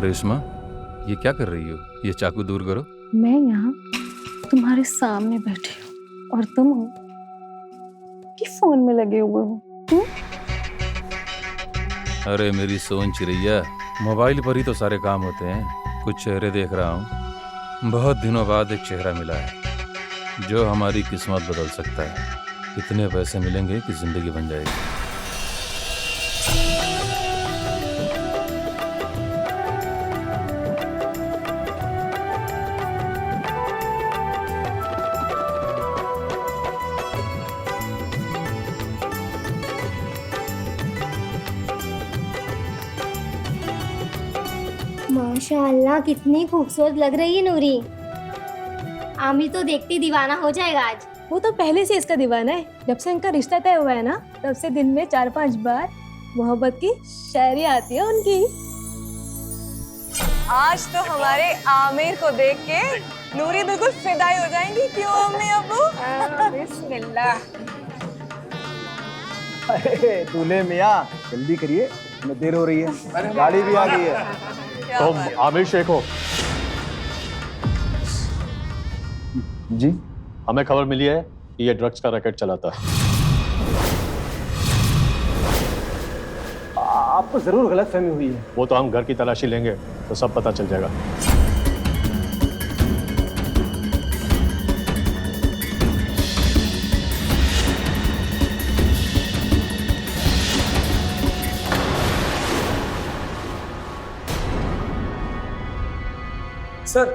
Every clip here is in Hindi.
रेशमा, ये क्या कर रही हो? ये चाकू दूर करो। मैं यहाँ तुम्हारे सामने बैठी हूँ और तुम हो कि फोन में लगे हुए हो। अरे मेरी सोन चिड़ैया, मोबाइल पर ही तो सारे काम होते हैं। कुछ चेहरे देख रहा हूँ। बहुत दिनों बाद एक चेहरा मिला है जो हमारी किस्मत बदल सकता है। इतने पैसे मिलेंगे कि जिंदगी बन जाएगी। माशाअल्लाह कितनी खूबसूरत लग रही है नूरी। आमिर तो देखती दीवाना हो जाएगा आज। वो तो पहले से इसका दीवाना है। जब से इनका रिश्ता तय हुआ है ना, तब से दिन में 4-5 बार मोहब्बत की शायरी आती है उनकी। आज तो हमारे आमिर को देख के नूरी बिल्कुल फिदाई हो जाएंगी। क्यों अम्मी अब्बू? बिस्मिल्लाह। अरे दूल्हे मियाँ, जल्दी करिए, हमें देर हो रही है। गाड़ी भी आ गई है। तुम आमिर शेख हो? जी, हमें खबर मिली है कि ये ड्रग्स का रैकेट चलाता है। आपको जरूर गलतफहमी हुई है। वो तो हम घर की तलाशी लेंगे तो सब पता चल जाएगा। सर,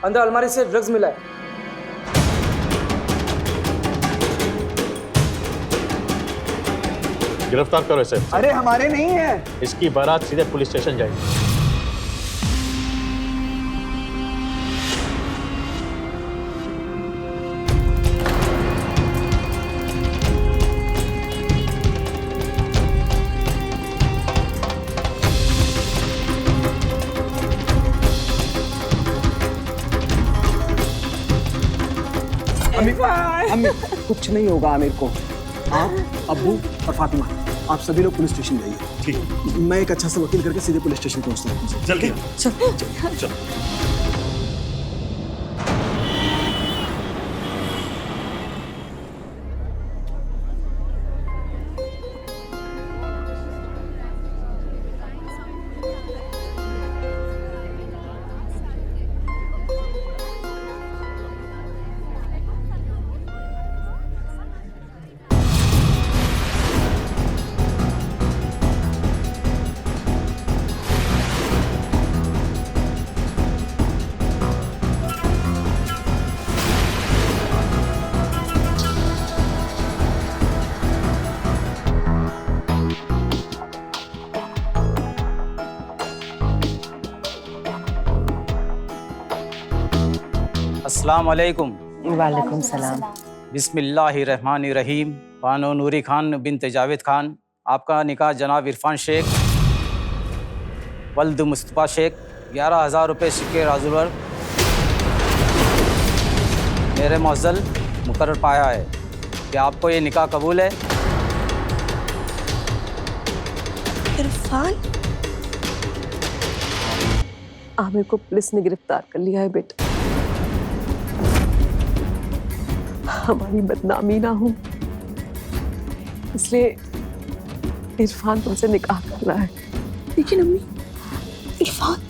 अंदर अलमारी से ड्रग्स मिला है। गिरफ्तार करो इसे। अरे हमारे नहीं है। इसकी बारात सीधे पुलिस स्टेशन जाएगी। अम्मी, कुछ नहीं होगा आमिर को। आप, अब्बू और फातिमा, आप सभी लोग पुलिस स्टेशन जाइए। ठीक। मैं एक अच्छा सा वकील करके सीधे पुलिस स्टेशन पहुंचता हूँ। जल्दी चल। अस्सलाम वालेकुम। वालेकुम सलाम। बिस्मिल्लाहिर्रहमानिर्रहीम। बानो नूरी खान बिनत जावेद खान, आपका निकाह जनाब इरफान शेख वल्द मुस्तफ़ा शेख 11,000 रुपये सिक्के राजुलवर मेरे मौज़ल मुकर्रर पाया है। क्या आपको ये निकाह कबूल है? इरफान, आमिर को पुलिस ने गिरफ्तार कर लिया है बेटा। हमारी बदनामी ना हो इसलिए इरफान तुमसे निकाह कर रहा है। लेकिन अम्मी, इरफान,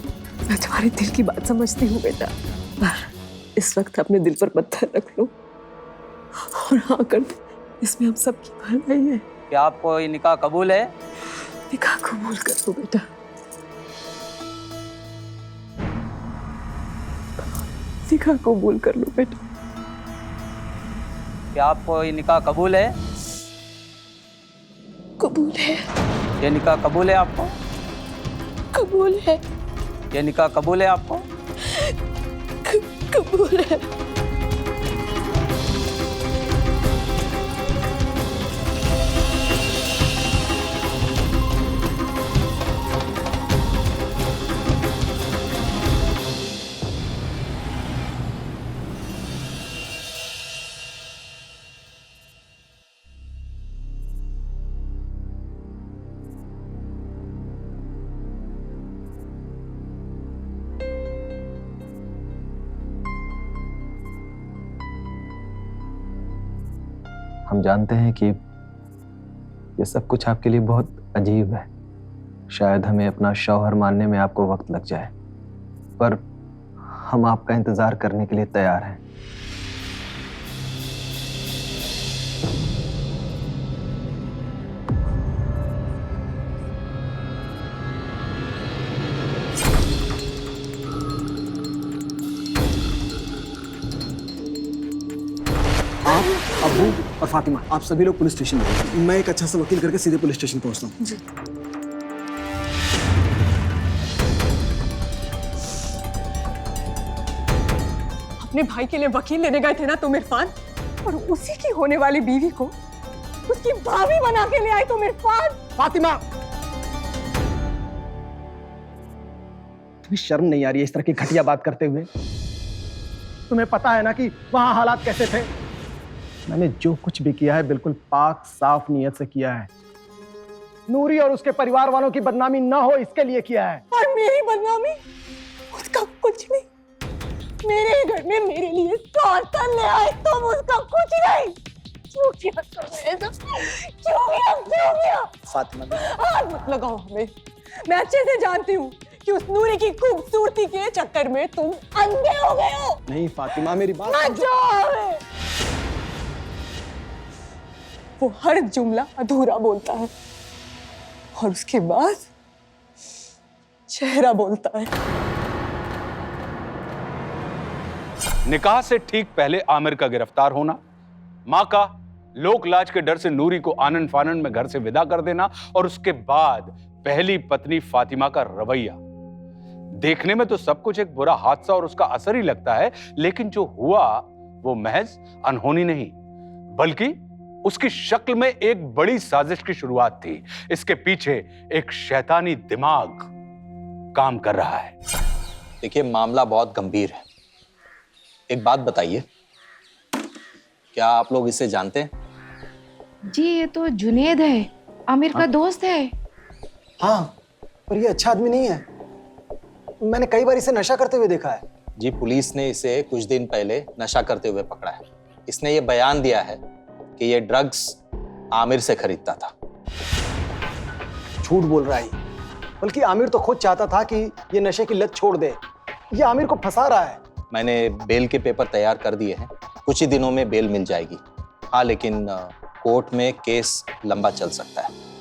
मैं तुम्हारे दिल की बात समझती हूँ बेटा, पर इस वक्त अपने दिल पर पत्थर रख लो और हाँ कर दो। इसमें हम सबकी भलाई है। क्या आपको ये निकाह कबूल है? निकाह कबूल कर लो बेटा। निकाह कबूल कर लो बेटा। क्या आपको ये निकाह कबूल है? कबूल है। ये निकाह कबूल है आपको? कबूल है। ये निकाह कबूल है आपको? कबूल है। हम जानते हैं कि ये सब कुछ आपके लिए बहुत अजीब है। शायद हमें अपना शौहर मानने में आपको वक्त लग जाए, पर हम आपका इंतजार करने के लिए तैयार हैं। आप, अब्बू और फातिमा, आप सभी लोग पुलिस स्टेशन जाइए। मैं एक अच्छा सा वकील करके सीधे पुलिस स्टेशन पहुंचता हूँ। जी। अपने भाई के लिए वकील लेने गए थे ना तुम इरफान, और उसी की होने वाली बीवी को उसकी भाभी बना के ले आए तुम इरफान। फातिमा, तुम्हें शर्म नहीं आ रही है इस तरह की घटिया बात करते हुए? तुम्हें पता है ना कि वहां हालात कैसे थे? मैंने जो कुछ भी किया है बिल्कुल पाक साफ नीयत से किया है। नूरी और उसके परिवार वालों की बदनामी ना हो इसके लिए किया है। और मेरी बदनामी? उसका कुछ नहीं। मेरे घर में मेरे लिए सौतन ले आए तुम, उसका कुछ नहीं। क्यों किया तुमने ऐसा? क्यों किया? फातिमा, हाथ मत लगाओ हमें। मैं अच्छे से जानती हूँ कि उस नूरी की खूबसूरती के चक्कर में तुम अंधे हो गए हो। नहीं फातिमा, मेरी बात मत जाओ हमें। वो हर जुमला अधूरा बोलता है और उसके बाद चेहरा बोलता है। निकाह से ठीक पहले आमिर का गिरफ्तार होना, मां का लोक लाज के डर से नूरी को आनन फानन में घर से विदा कर देना, और उसके बाद पहली पत्नी फातिमा का रवैया। देखने में तो सब कुछ एक बुरा हादसा और उसका असर ही लगता है, लेकिन जो हुआ वो महज अनहोनी नहीं, बल्कि उसकी शक्ल में एक बड़ी साजिश की शुरुआत थी। इसके पीछे एक शैतानी दिमाग काम कर रहा है। देखिए, मामला बहुत गंभीर है। एक बात बताइए, क्या आप लोग इसे जानते हैं? जी, ये तो जुनेद है, आमिर का दोस्त है। हाँ, पर ये अच्छा आदमी नहीं है। मैंने कई बार इसे नशा करते हुए देखा है। जी, पुलिस ने इसे कुछ दिन पहले नशा करते हुए पकड़ा है। इसने ये बयान दिया है कि ये ड्रग्स आमिर से खरीदता था। झूठ बोल रहा है, बल्कि आमिर तो खुद चाहता था कि ये नशे की लत छोड़ दे। ये आमिर को फंसा रहा है। मैंने बेल के पेपर तैयार कर दिए हैं, कुछ ही दिनों में बेल मिल जाएगी। हाँ, लेकिन कोर्ट में केस लंबा चल सकता है।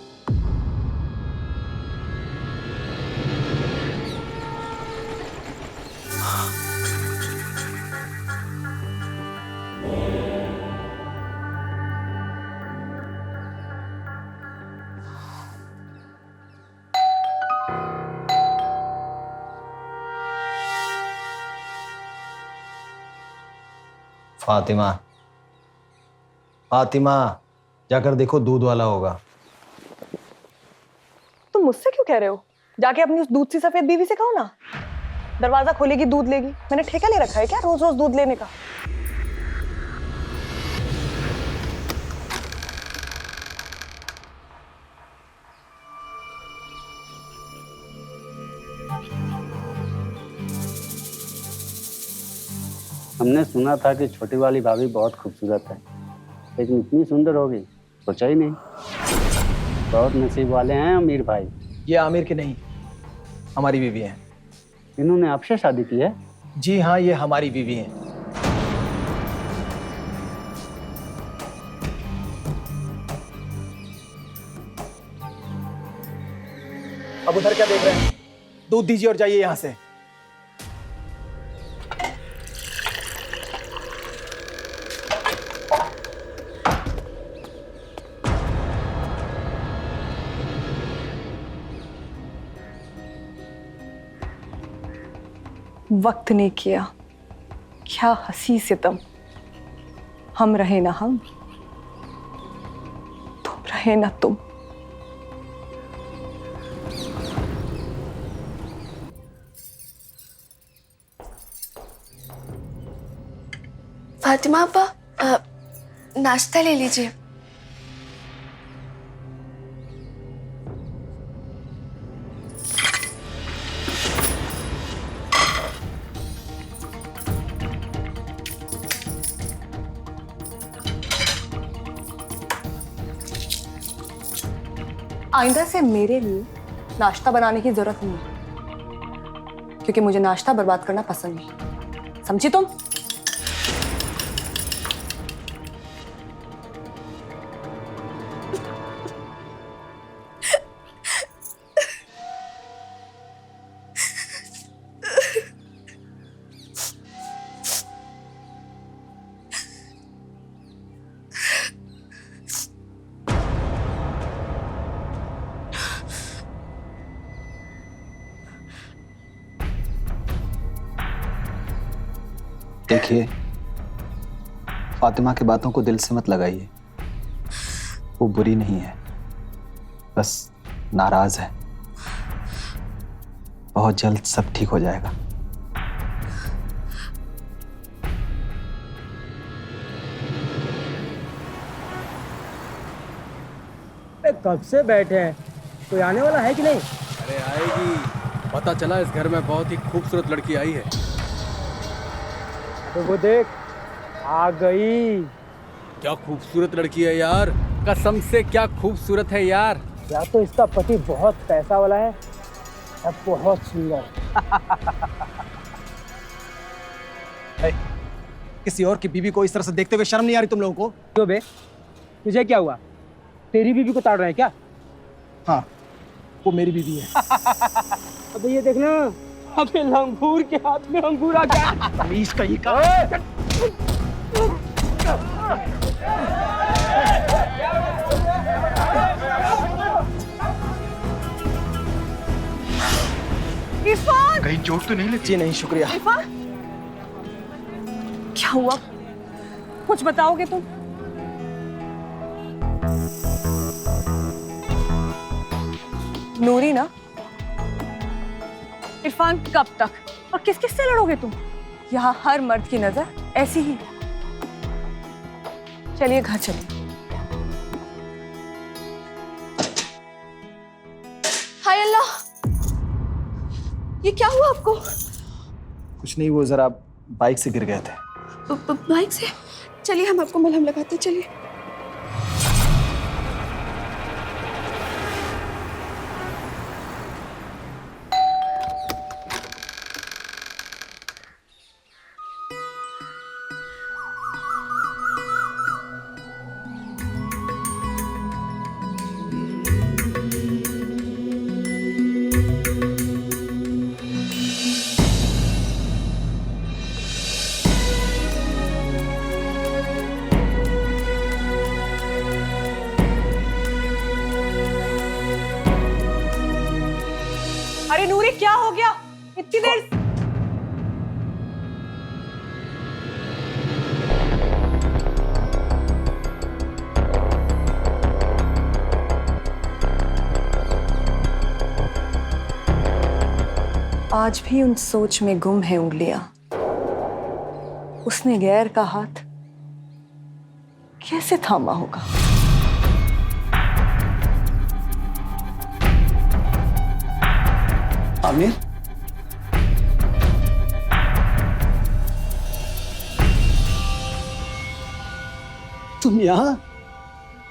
फातिमा, फातिमा, जाकर देखो दूध वाला होगा। तुम मुझसे क्यों कह रहे हो? जाके अपनी उस दूध सी सफेद बीवी से कहो ना, दरवाजा खोलेगी दूध लेगी। मैंने ठेका ले रखा है क्या रोज रोज दूध लेने का? हमने सुना था कि छोटी वाली भाभी बहुत खूबसूरत है, लेकिन इतनी सुंदर होगी सोचा ही नहीं। बहुत नसीब वाले हैं अमीर भाई। ये आमिर की नहीं, हमारी बीवी है। इन्होंने आपसे शादी की है? जी हाँ, ये हमारी बीवी है। अब उधर क्या देख रहे हैं? दूध दीजिए और जाइए यहां से। वक्त ने किया, क्या हंसी सितम। हम रहे ना हम, तुम रहे ना तुम। फातिमा आपा, नाश्ता ले लीजिए। आइंदा से मेरे लिए नाश्ता बनाने की जरूरत नहीं है, क्योंकि मुझे नाश्ता बर्बाद करना पसंद नहीं। समझी तुम? देखिए, फातिमा की बातों को दिल से मत लगाइए। वो बुरी नहीं है, बस नाराज है। बहुत जल्द सब ठीक हो जाएगा। कब से बैठे हैं, कोई आने वाला है कि नहीं? अरे आएगी, पता चला इस घर में बहुत ही खूबसूरत लड़की आई है। तो वो देख, आ गई। क्या खूबसूरत लड़की है यार, कसम से क्या खूबसूरत है यार। या तो इसका पति बहुत पैसा वाला है या बहुत सुंदर। किसी और की बीवी को इस तरह से देखते हुए शर्म नहीं आ रही तुम लोगों को? क्यों बे, तुझे क्या हुआ? तेरी बीवी को ताड़ रहे हैं क्या? हाँ, वो मेरी बीवी है। अबे ये देखना, अबे लंगूर के हाथ में अंगूर आ गया। प्लीज कहीं का। इरफान! कहीं चोट तो नहीं लगी? जी नहीं, शुक्रिया। इरफान, क्या हुआ? कुछ बताओगे तुम? नूरी ना? इरफान, कब तक और किस किस से लड़ोगे तुम? यहाँ हर मर्द की नजर ऐसी ही है। चलिए घर चलिए। हाय अल्लाह, ये क्या हुआ आपको? कुछ नहीं, वो जरा बाइक से गिर गए थे। बाइक से? चलिए हम आपको मलहम लगाते हैं, चलिए। अरे नूरी, क्या हो गया इतनी देर? आज भी उन सोच में गुम है उंगलियां। उसने गैर का हाथ कैसे थामा होगा? आमिर, तुम यहाँ?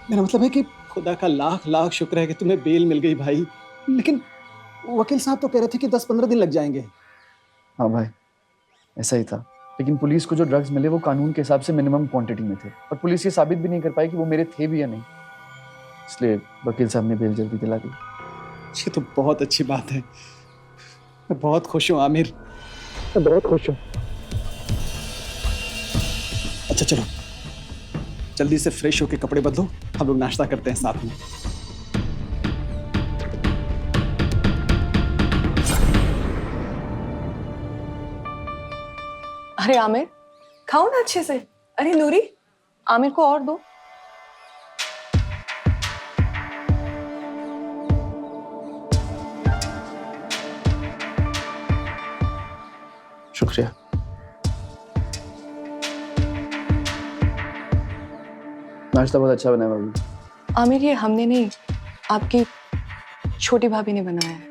मेरा मतलब है कि खुदा का लाख लाख शुक्र है कि तुम्हें बेल मिल गई भाई। लेकिन वकील साहब तो कह रहे थे कि 10-15 दिन लग जाएंगे। हाँ भाई, ऐसा ही था। लेकिन पुलिस को जो ड्रग्स मिले वो कानून के हिसाब से मिनिमम क्वांटिटी में थे, और पुलिस ये साबित भी नहीं कर पाई कि वो मेरे थे भी या नहीं। इसलिए वकील साहब ने बेल जल्दी दिला दी। ये तो बहुत अच्छी बात है। मैं बहुत खुश हूँ आमिर, मैं बहुत खुश हूँ। अच्छा चलो, जल्दी से फ्रेश होके कपड़े बदलो, हम लोग नाश्ता करते हैं साथ में। अरे आमिर, खाओ ना अच्छे से। अरे नूरी, आमिर को और दो। शुक्रिया। नाश्ता बहुत अच्छा बना है भाभी। आमिर, ये हमने नहीं, आपकी छोटी भाभी ने बनाया है।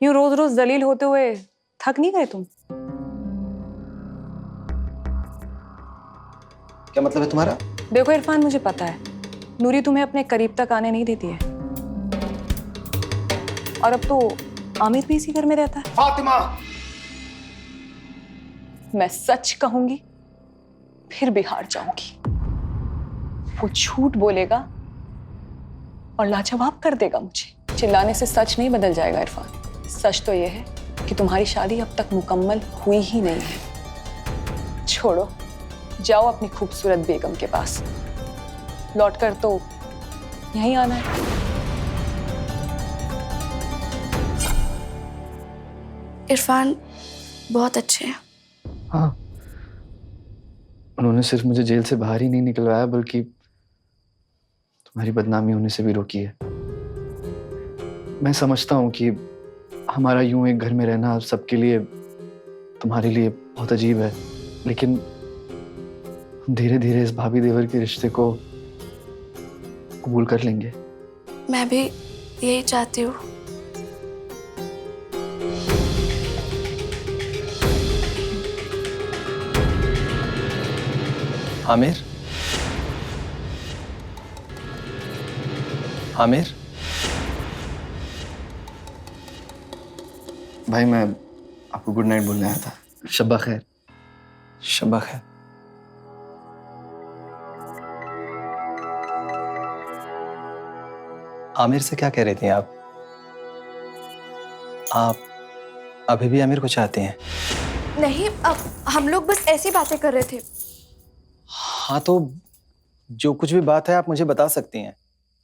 यूं रोज रोज जलील होते हुए थक नहीं गए तुम? क्या मतलब है तुम्हारा? देखो इरफान, मुझे पता है नूरी तुम्हें अपने करीब तक आने नहीं देती है, और अब तो आमिर भी इसी घर में रहता है। फातिमा! मैं सच कहूंगी फिर भी हार जाऊंगी। वो झूठ बोलेगा और लाजवाब कर देगा मुझे। चिल्लाने से सच नहीं बदल जाएगा इरफान। सच तो ये है कि तुम्हारी शादी अब तक मुकम्मल हुई ही नहीं है। छोड़ो, जाओ अपनी खूबसूरत बेगम के पास। लौटकर तो यहीं आना है। इरफान बहुत अच्छे हैं। हाँ, उन्होंने सिर्फ मुझे जेल से बाहर ही नहीं निकलवाया बल्कि तुम्हारी बदनामी होने से भी रोकी है। मैं समझता हूँ कि हमारा यूं एक घर में रहना सबके लिए, तुम्हारे लिए बहुत अजीब है, लेकिन धीरे धीरे इस भाभी देवर के रिश्ते को कबूल कर लेंगे। मैं भी यही चाहती हूँ। आमिर, आमिर, भाई मैं आपको गुड नाइट बोलने आया था। शब्बा खैर। शब्बा खैर। आमिर से क्या कह रही थी आप? आप अभी भी आमिर को चाहती हैं? नहीं, अब हम लोग बस ऐसी बातें कर रहे थे। हाँ, तो जो कुछ भी बात है आप मुझे बता सकती हैं।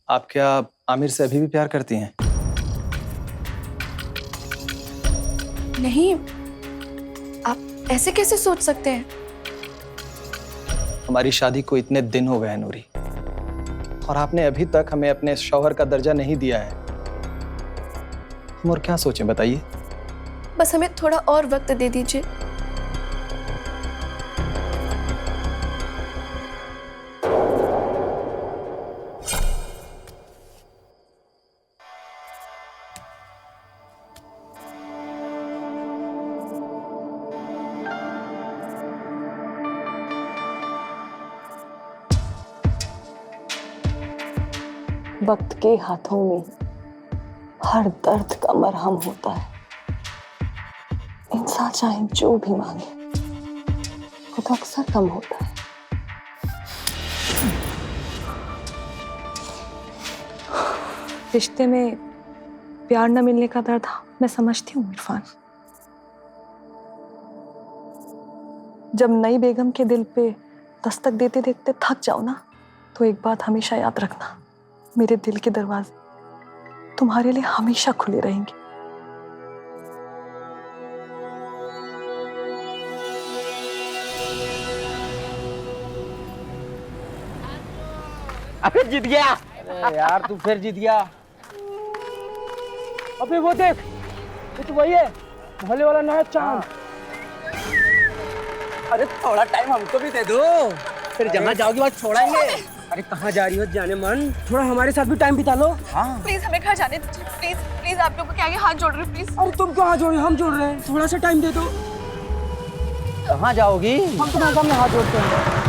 आप क्या आमिर से अभी भी प्यार करती हैं? नहीं, आप ऐसे कैसे सोच सकते हैं? हमारी शादी को इतने दिन हो गए हैं नूरी, और आपने अभी तक हमें अपने शौहर का दर्जा नहीं दिया है। हम और क्या सोचें, बताइए। बस हमें थोड़ा और वक्त दे दीजिए। वक्त के हाथों में हर दर्द का मरहम होता है। इंसान चाहे जो भी मांगे वो तो अक्सर कम होता है। रिश्ते में प्यार न मिलने का दर्द मैं समझती हूँ इरफान। जब नई बेगम के दिल पे दस्तक देते देखते थक जाओ ना, तो एक बात हमेशा याद रखना, मेरे दिल के दरवाजे तुम्हारे लिए हमेशा खुले रहेंगे। अबे जीत गया। अरे यार तू फिर जीत गया। अबे वो देख, ये तो वही है, मोहल्ले वाला नया चांद। अरे थोड़ा टाइम हमको भी दे दो, फिर जहाँ जाओगी वहाँ छोड़ाएंगे। अरे कहाँ जा रही हो जाने मन, थोड़ा हमारे साथ भी टाइम बिता लो। हाँ। प्लीज हमें घर जाने दीजिए। प्लीज प्लीज, आप लोगों के आगे हाथ जोड़ रहे हो। प्लीज। अरे तुम क्यों हाथ जोड़ रहे हो? हम जोड़ रहे हैं, थोड़ा सा टाइम दे दो। कहाँ जाओगी? हम तुम्हारे सामने हाथ जोड़ते हैं।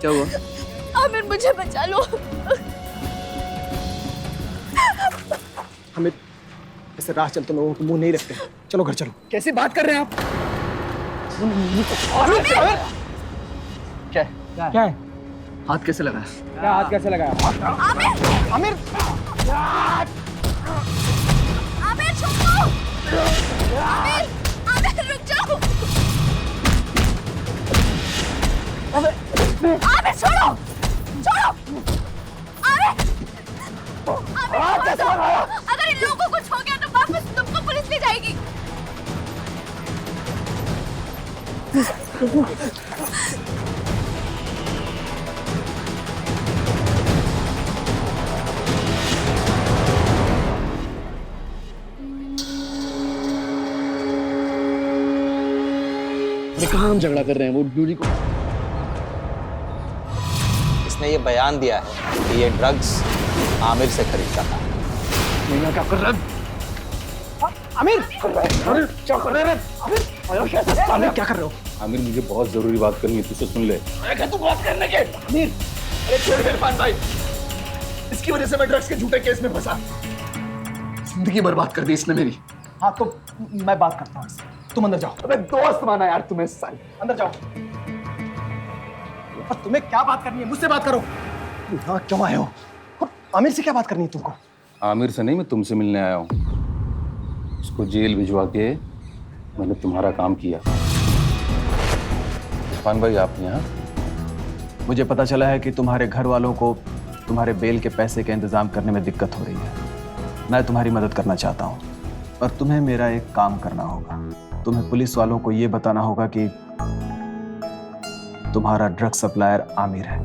क्या हुआ? आमिर मुझे बचा लो। हमें ऐसे राह चलते लोगों को मुंह नहीं रखते। चलो घर चलो। कैसी बात कर रहे हैं आप? क्या क्या है? हाथ कैसे लगा? क्या हाथ कैसे लगाया? आमिर! आमिर! आमिर छोड़ो! आमिर! आमिर रुक जाओ! आमिर छोड़ो! छोड़ो! आमिर! आमिर छोड़ो! अगर इन लोगों को कुछ हो गया तो वापस तुमको पुलिस ले जाएगी। अरे कहाँ हम झगड़ा कर रहे हैं? वो नूरी को इसने ये बयान दिया है कि ये ड्रग्स आमिर से खरीदता था। मीना क्या कर रहा है? आमिर क्या कर रहे हैं? आमिर क्या कर रहे हो? आमिर मुझे बहुत जरूरी बात करनी है, तुझसे सुन ले। अरे तू बात करने के आमिर, अरे छोड़ इरफान भाई, इसकी वजह से मैं ड्रग्स के झूठे केस में फंसा, जिंदगी बर्बाद कर दी इसने मेरी। हाँ तो मैं बात करता हूँ इससे, तुम अंदर जाओ। अबे दोस्त माना यार तुम्हें साले, अंदर जाओ। और तुम्हें क्या बात करनी है? मुझसे बात करो। यहाँ क्यों आए हो? आमिर से क्या बात करनी है तुमको? आमिर से नहीं, मैं तुमसे मिलने आया हूँ। उसको जेल भिजवा के मैंने तुम्हारा काम किया। इरफान भाई आप यहाँ? मुझे पता चला है कि तुम्हारे घर वालों को तुम्हारे बेल के पैसे के इंतजाम करने में दिक्कत हो रही है। मैं तुम्हारी मदद करना चाहता हूँ, पर तुम्हें मेरा एक काम करना होगा। तुम्हें पुलिस वालों को यह बताना होगा कि तुम्हारा ड्रग सप्लायर आमिर है।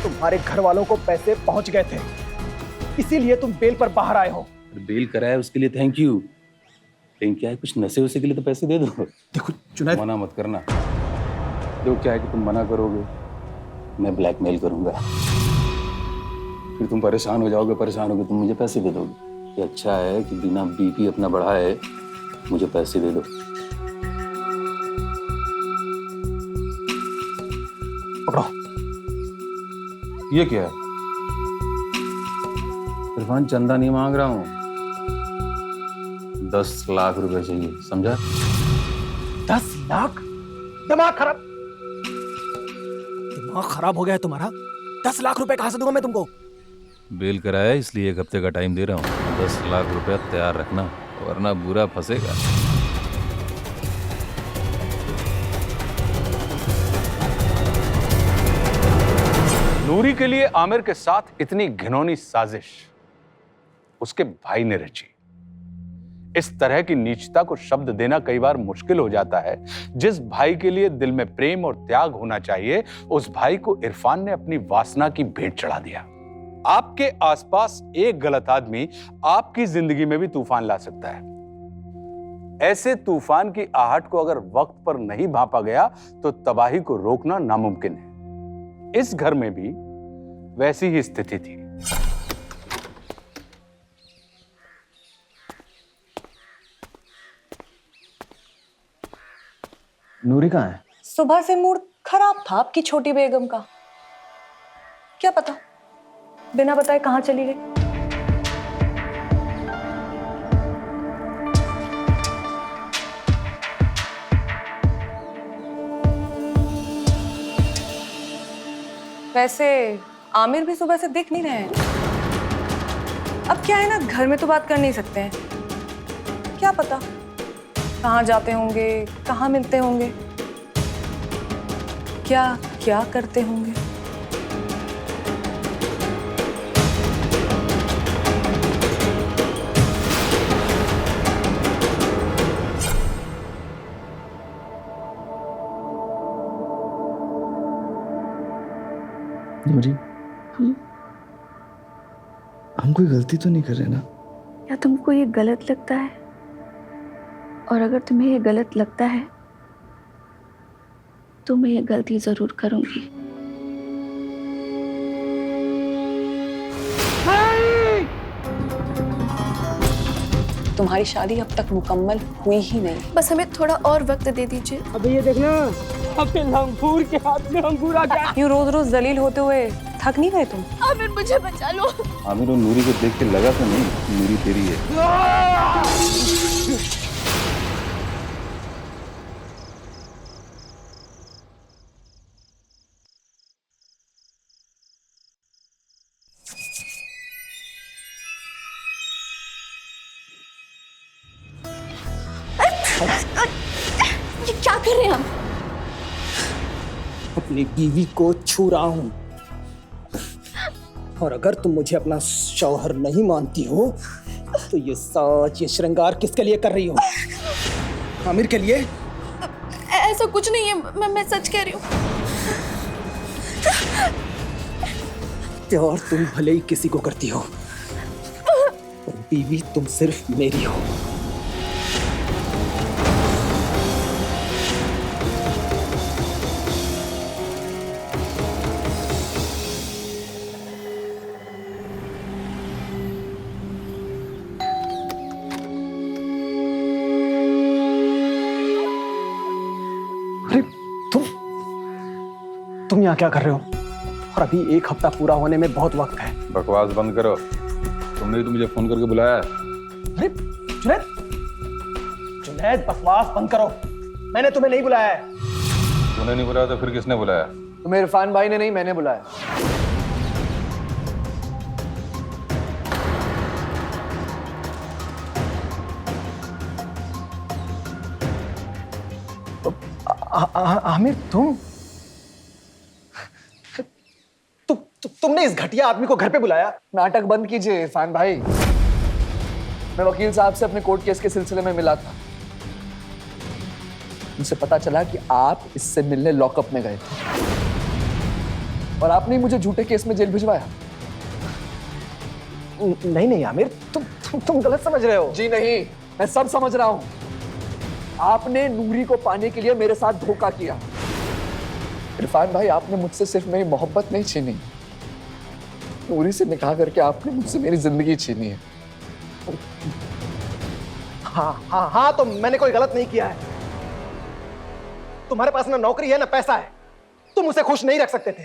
तुम्हारे घर वालों को पैसे पहुंच गए थे, इसीलिए तुम बेल पर बाहर आए हो। बेल कराया उसके लिए थैंक यू। लेकिन क्या है, कुछ नशे वसे के लिए तो पैसे दे दो। देखो जुनैद, मना मत करना। जो क्या है कि तुम मना करोगे, मैं ब्लैकमेल करूंगा, फिर तुम परेशान हो जाओगे। परेशान होगे तुम मुझे पैसे दे दोगे। ये अच्छा है कि बिना बीपी अपना बढ़ाए मुझे पैसे दे दो। पकड़ो। ये क्या है? इरफान चंदा नहीं मांग रहा हूं, 10 लाख रुपए चाहिए, समझा? 10 लाख? दिमाग खराब हो गया है तुम्हारा? 10 लाख रुपए कहां से दूंगा मैं तुमको? बेल कराया इसलिए 1 हफ्ते का टाइम दे रहा हूँ। 10 लाख रुपया तैयार रखना, वरना बुरा फंसेगा। नूरी के लिए आमिर के साथ इतनी घिनौनी साजिश उसके भाई ने रची। इस तरह की नीचता को शब्द देना कई बार मुश्किल हो जाता है। जिस भाई के लिए दिल में प्रेम और त्याग होना चाहिए, उस भाई को इरफान ने अपनी वासना की भेंट चढ़ा दिया। आपके आसपास एक गलत आदमी आपकी जिंदगी में भी तूफान ला सकता है। ऐसे तूफान की आहट को अगर वक्त पर नहीं भांपा गया तो तबाही को रोकना नामुमकिन है। इस घर में भी वैसी ही स्थिति थी। नूरी कहाँ है? सुबह से मूड खराब था आपकी छोटी बेगम का। क्या पता बिना बताए कहाँ चली गई। वैसे आमिर भी सुबह से दिख नहीं रहे हैं। अब क्या है ना, घर में तो बात कर नहीं सकते हैं। क्या पता कहाँ जाते होंगे, कहाँ मिलते होंगे, क्या क्या करते होंगे। नूरी, हम कोई गलती तो नहीं कर रहे ना? क्या तुमको ये गलत लगता है? और अगर तुम्हें ये गलत लगता है तो मैं ये गलती जरूर करूंगी। तुम्हारी शादी अब तक मुकम्मल हुई ही नहीं। बस हमें थोड़ा और वक्त दे दीजिए। अबे ये देखना, अपने लंगूर के हाथ में अंगूर आ गया। यूं रोज रोज जलील होते हुए थक नहीं गए तुम? आमिर मुझे बचा लो। आमिर और नूरी को देख के लगा तो नहीं नूरी तेरी है। ये क्या कर रहे हैं हम? अपनी बीवी को छू रहा हूं, और अगर तुम मुझे अपना शौहर नहीं मानती हो तो ये साज, ये श्रृंगार किसके लिए कर रही हो? आमिर के लिए? ऐसा कुछ नहीं है, मैं सच कह रही हूँ। प्यार तुम भले ही किसी को करती हो, बीवी तुम सिर्फ मेरी हो। अरे तुम यहाँ क्या कर रहे हो? और अभी 1 हफ्ता पूरा होने में बहुत वक्त है। बकवास बंद करो। तुमने ही तो मुझे फोन करके बुलाया है। अरे जुनैद, जुनैद बकवास बंद करो। मैंने तुम्हें नहीं बुलाया है। तूने नहीं बुलाया तो फिर किसने बुलाया? तुम्हें इरफान भाई ने नहीं, मैंने बुलाया। आमिर तुमने इस घटिया आदमी को घर पे बुलाया? नाटक बंद कीजिए इरफान भाई। मैं वकील साहब से अपने कोर्ट केस के सिलसिले में मिला था। उनसे पता चला कि आप इससे मिलने लॉकअप में गए थे और आपने मुझे झूठे केस में जेल भिजवाया। नहीं आमिर, तुम गलत समझ रहे हो। जी नहीं, मैं सब समझ रहा हूं। आपने नूरी को पाने के लिए मेरे साथ धोखा किया। इरफान भाई, आपने मुझसे सिर्फ मेरी मोहब्बत नहीं छीनी, नूरी से निकाह करके आपने मुझसे मेरी जिंदगी छीनी है। हाँ, तो मैंने कोई गलत नहीं किया है। तुम्हारे पास ना नौकरी है ना पैसा है। तुम उसे खुश नहीं रख सकते थे।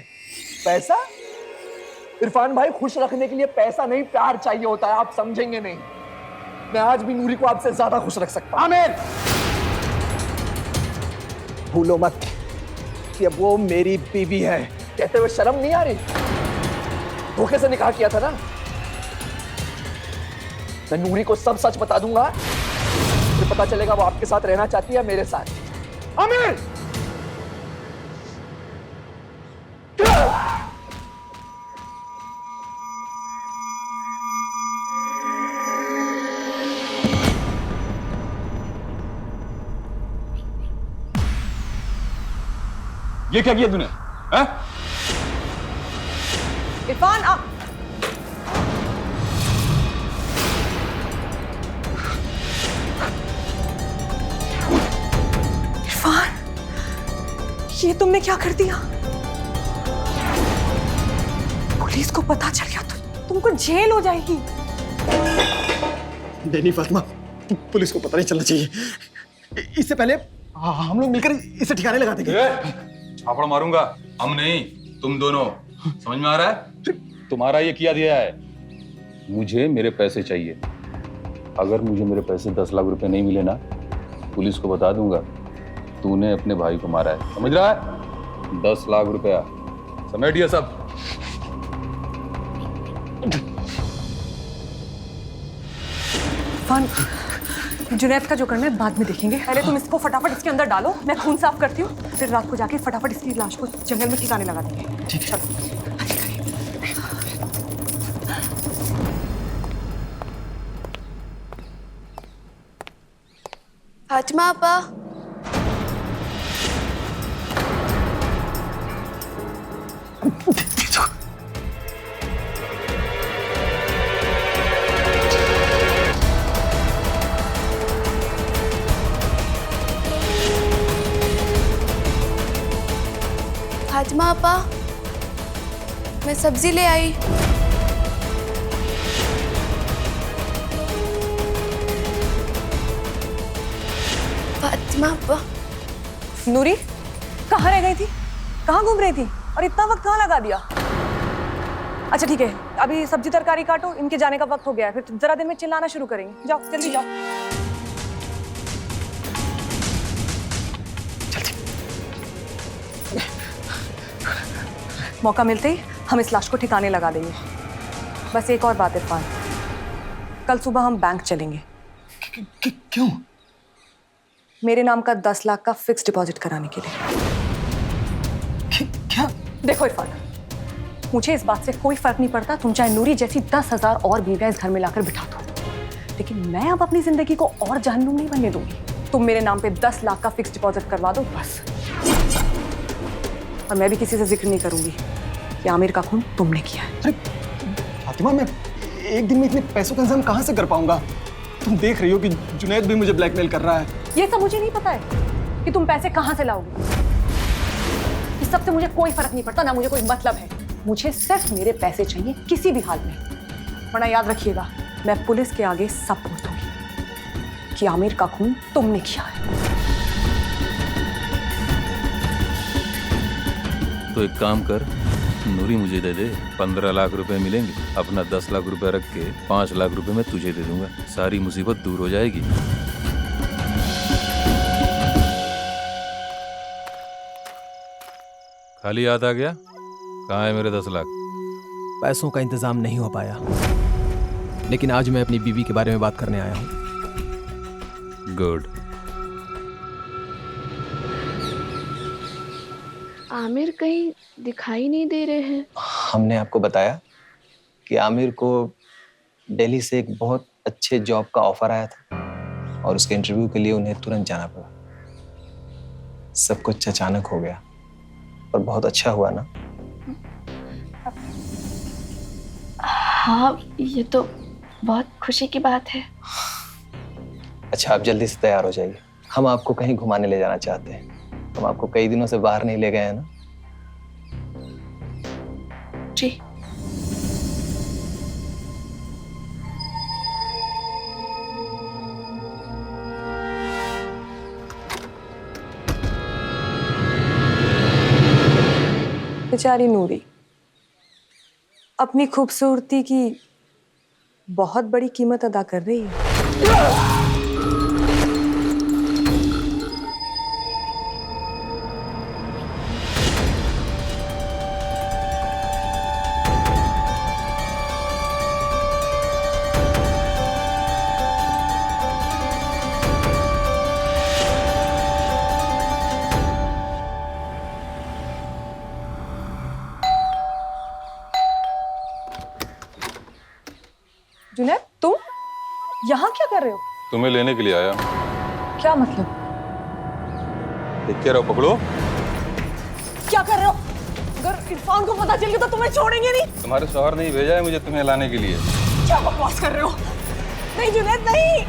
पैसा? इरफान भाई, खुश रखने के लिए पैसा नहीं, प्यार चाहिए होता है। आप समझेंगे नहीं। मैं आज भी नूरी को आपसे ज्यादा खुश रख सकता हूं। आमिर, भूलो मत कि अब वो मेरी बीवी है। कहते हुए शर्म नहीं आ रही? धोखे से निकाह किया था ना। मैं नूरी को सब सच बता दूंगा, फिर पता चलेगा वो आपके साथ रहना चाहती है मेरे साथ। आमिर! ये क्या किया तूने? इरफान, आप इरफान, ये तुमने क्या कर दिया? पुलिस को पता चल गया तो तुमको जेल हो जाएगी। नहीं फातिमा, पुलिस को पता नहीं चलना चाहिए। इससे पहले हम लोग मिलकर इसे ठिकाने लगा देंगे। छापड़ मारूंगा। हम नहीं, तुम दोनों। समझ में आ रहा है? तुम्हारा ये किया दिया है। मुझे मेरे पैसे चाहिए। अगर मुझे मेरे पैसे 10 लाख रुपए नहीं मिले ना, पुलिस को बता दूंगा तूने अपने भाई को मारा है। समझ रहा है? 10 लाख रुपया समेटिए सब। इरफान, जुनैद का जो करना है बाद में देखेंगे। पहले तुम इसको फटाफट इसके अंदर डालो, मैं खून साफ करती हूँ, फिर रात को जाके फटाफट इसकी लाश को जंगल में ठिकाने लगा देंगे। ठीक है। फातिमा आपा, फातिमा आपा, मैं सब्जी ले आई। फातिमा आपा। नूरी, कहाँ रह गई थी? कहाँ घूम रही थी? और इतना वक्त कहाँ लगा दिया? अच्छा ठीक है, अभी सब्जी तरकारी काटो, इनके जाने का वक्त हो गया है, फिर जरा देर में चिल्लाना शुरू करेंगे। जाओ जल्दी जाओ। मौका मिलते ही हम इस लाश को ठिकाने लगा देंगे। बस एक और बात इरफान, कल सुबह हम बैंक चलेंगे। क्यों? मेरे नाम का 10 लाख का फिक्स डिपॉजिट कराने के लिए। क्या? देखो इरफान, मुझे इस बात से कोई फर्क नहीं पड़ता, तुम चाहे नूरी जैसी 10,000 और बीवियां इस घर में लाकर बिठा दो, लेकिन मैं अब अपनी जिंदगी को और जहन्नुम नहीं बनने दूंगी। तुम मेरे नाम पे 10 लाख का फिक्स डिपॉजिट करवा दो बस। और मैं भी किसी से जिक्र नहीं करूंगी कि आमिर का खून तुमने किया है। अरे फातिमा, मैं एक दिन में इतने पैसों का इंतजाम कहाँ से कर पाऊंगा? तुम देख रही हो कि जुनैद भी मुझे ब्लैकमेल कर रहा है। ये सब मुझे नहीं पता है कि तुम पैसे कहाँ से लाओगे। इस सब से मुझे कोई फर्क नहीं पड़ता, ना मुझे कोई मतलब है। मुझे सिर्फ मेरे पैसे चाहिए किसी भी हाल में, वरना याद रखिएगा मैं पुलिस के आगे सब बोल दूंगी कि आमिर का खून तुमने किया है। तो एक काम कर, नूरी मुझे दे दे, 15 लाख रुपए मिलेंगे। अपना 10 लाख रुपए रख के 5 लाख रुपए मैं तुझे दे दूंगा। सारी मुसीबत दूर हो जाएगी। खाली याद आ गया? कहाँ है मेरे 10 लाख? पैसों का इंतजाम नहीं हो पाया, लेकिन आज मैं अपनी बीवी के बारे में बात करने आया हूँ। गुड। आमिर कहीं दिखाई नहीं दे रहे हैं। हमने आपको बताया कि आमिर को दिल्ली से एक बहुत अच्छे जॉब का ऑफर आया था और उसके इंटरव्यू के लिए उन्हें तुरंत जाना पड़ा। सब कुछ अचानक हो गया, पर बहुत अच्छा हुआ ना। हाँ, ये तो बहुत खुशी की बात है। अच्छा, आप जल्दी से तैयार हो जाइए, हम आपको कहीं घुमाने ले जाना चाहते हैं। हम आपको कई दिनों से बाहर नहीं ले गए हैं ना। जी। बेचारी नूरी अपनी खूबसूरती की बहुत बड़ी कीमत अदा कर रही है। जुनैद, तुम यहाँ क्या कर रहे हो? तुम्हें लेने के लिए आया। क्या मतलब? देख क्या रहो, पकड़ो। क्या कर रहे हो? अगर इरफान को पता चल गया तो तुम्हें छोड़ेंगे नहीं। तुम्हारे शौहर ने भेजा है मुझे तुम्हें लाने के लिए। क्या बकवास कर रहे हो? नहीं जुनैद, नहीं।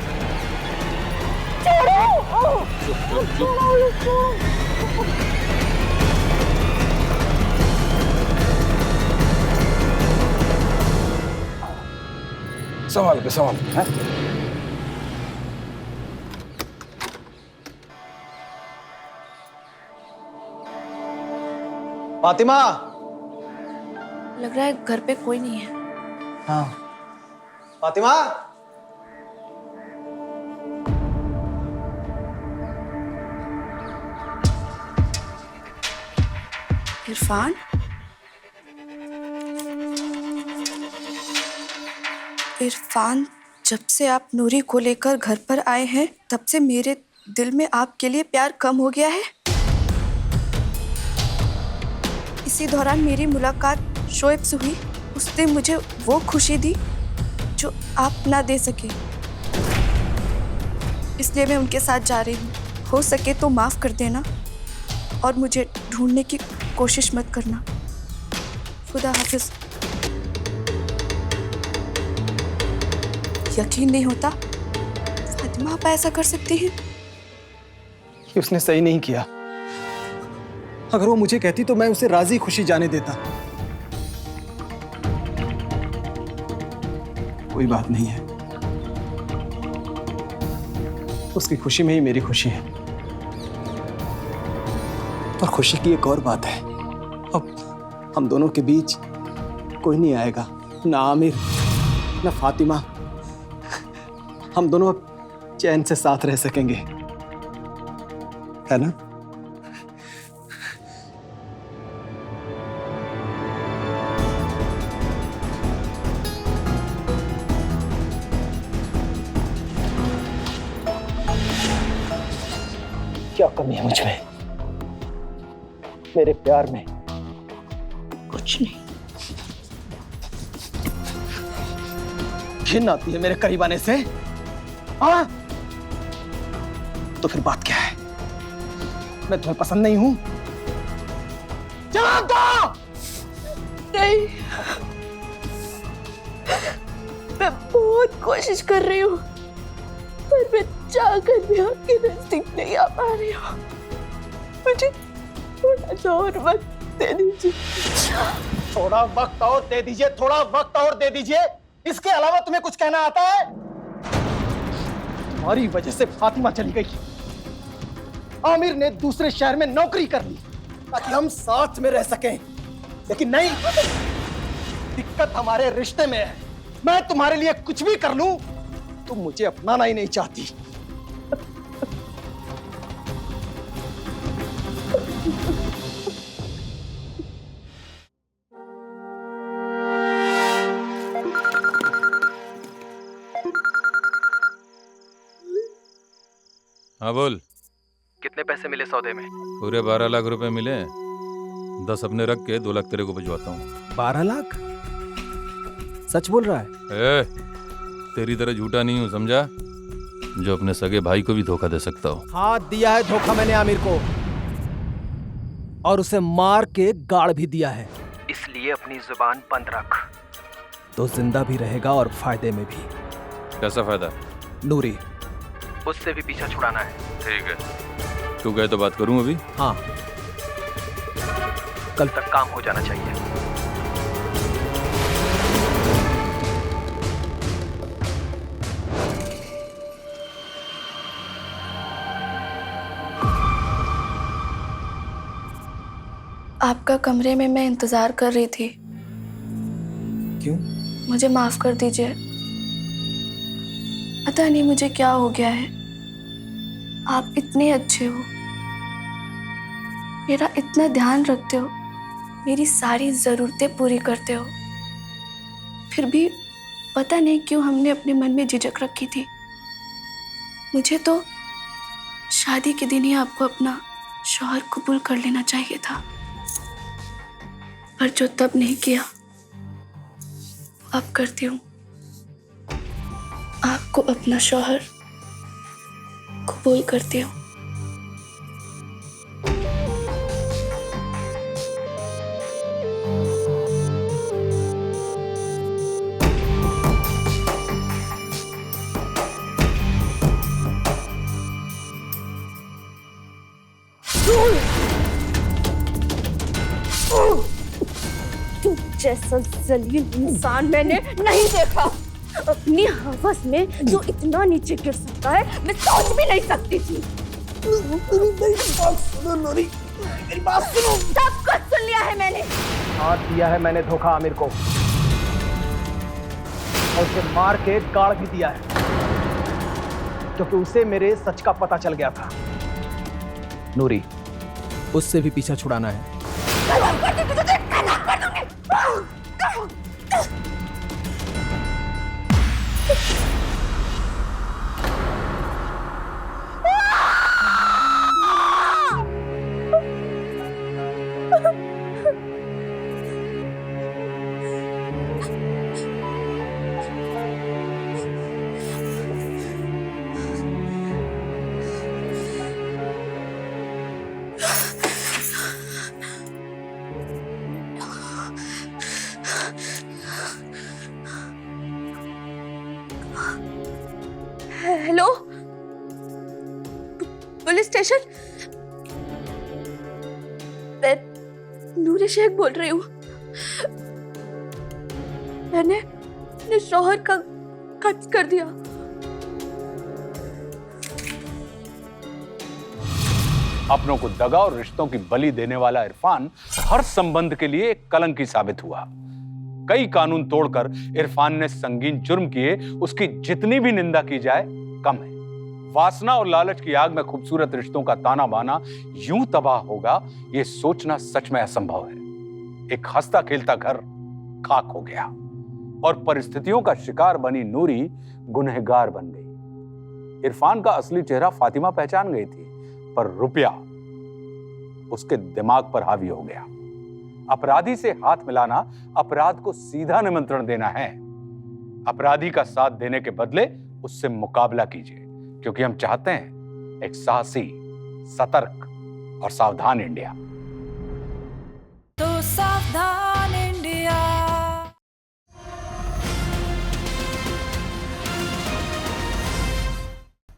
छोड़ो। संभाल के, संभाल के। फातिमा, लग रहा है घर पे कोई नहीं है। हाँ फातिमा। इरफान, इरफान, जब से आप नूरी को लेकर घर पर आए हैं तब से मेरे दिल में आपके लिए प्यार कम हो गया है। इसी दौरान मेरी मुलाकात शोएब से हुई। उसने मुझे वो खुशी दी जो आप ना दे सके, इसलिए मैं उनके साथ जा रही हूँ। हो सके तो माफ़ कर देना और मुझे ढूंढने की कोशिश मत करना। खुदा हाफिज। यकीन नहीं होता फातिमा आप ऐसा कर सकती हैं? कि उसने सही नहीं किया। अगर वो मुझे कहती तो मैं उसे राजी खुशी जाने देता। कोई बात नहीं है, उसकी खुशी में ही मेरी खुशी है। और खुशी की एक और बात है, अब हम दोनों के बीच कोई नहीं आएगा, ना आमिर ना फातिमा। हम दोनों अब चैन से साथ रह सकेंगे, है ना? क्या कमी है मुझ में, मेरे प्यार में? कुछ नहीं। घिन आती है मेरे करीब आने से। हाँ? तो फिर बात क्या है? मैं तुम्हें पसंद नहीं हूं? जवाब दो। नहीं, मैं बहुत कोशिश कर रही हूँ, पर मैं चाहकर भी आपके नजदीक नहीं आ पा रही हूँ। मुझे थोड़ा सा और वक्त दे दीजिए। थोड़ा वक्त और दे दीजिए, थोड़ा वक्त और दे दीजिए। इसके अलावा तुम्हें कुछ कहना आता है? तुम्हारी वजह से फातिमा चली गई। आमिर ने दूसरे शहर में नौकरी कर ली ताकि हम साथ में रह सकें, लेकिन नहीं, दिक्कत हमारे रिश्ते में है। मैं तुम्हारे लिए कुछ भी कर लूं, तुम मुझे अपनाना ही नहीं चाहती। हाँ बोल। कितने पैसे मिले सौदे में? पूरे 12 लाख रुपए मिले हैं। 10 अपने रख के 2 लाख तेरे को भिजवाता हूँ। 12 लाख? सच बोल रहा है? तेरी तरह झूठा नहीं हूँ, समझा? जो अपने सगे भाई को भी धोखा दे सकता हो। हाथ दिया है धोखा मैंने आमिर को, और उसे मार के गाड़ भी दिया है। इसलिए अपनी जुबान बंद रख। तो जिंदा भी रहेगा और फायदे में भी। कैसा फायदा? नूरी, उससे भी पीछा छुड़ाना है। ठीक है, तू कहे तो बात करूं अभी? हाँ, कल तक काम हो जाना चाहिए। आपका कमरे में मैं इंतजार कर रही थी। क्यों? मुझे माफ कर दीजिए। पता नहीं मुझे क्या हो गया है। आप इतने अच्छे हो, मेरा इतना ध्यान रखते हो, मेरी सारी ज़रूरतें पूरी करते हो, फिर भी पता नहीं क्यों हमने अपने मन में झिझक रखी थी। मुझे तो शादी के दिन ही आपको अपना शौहर कबूल कर लेना चाहिए था, पर जो तब नहीं किया अब करती हूँ। आपको अपना शौहर कबूल करती हूँ। जैसा जलील इंसान मैंने नहीं देखा। अपनी हवस में जो इतना नीचे गिर सकता है, मैं सोच भी नहीं सकती थी। मेरी बात सुनो नूरी, मेरी बात सुनो। सब कुछ सुन लिया है मैंने। हाथ दिया है मैंने धोखा आमिर को, और उसे मार के गाड़ भी दिया है, क्योंकि उसे मेरे सच का पता चल गया था। नूरी, उससे भी पीछा छुड़ाना है। Hello, police station. मैं नूरी शेख बोल रही हूँ। मैंने अपने शौहर का कत्ल कर दिया। अपनों को दगा और रिश्तों की बलि देने वाला इरफान हर संबंध के लिए एक कलंकी साबित हुआ। कई कानून तोड़कर इरफान ने संगीन जुर्म किए, उसकी जितनी भी निंदा की जाए कम है। वासना और लालच की आग में खूबसूरत रिश्तों का ताना बाना यूं तबाह होगा, यह सोचना सच में असंभव है। एक हंसता खेलता घर खाक हो गया और परिस्थितियों का शिकार बनी नूरी गुनहगार बन गई। इरफान का असली चेहरा फातिमा पहचान गई थी, पर रुपया उसके दिमाग पर हावी हो गया। अपराधी से हाथ मिलाना अपराध को सीधा निमंत्रण देना है। अपराधी का साथ देने के बदले उससे मुकाबला कीजिए, क्योंकि हम चाहते हैं एक साहसी, सतर्क और सावधान इंडिया। तो सावधान।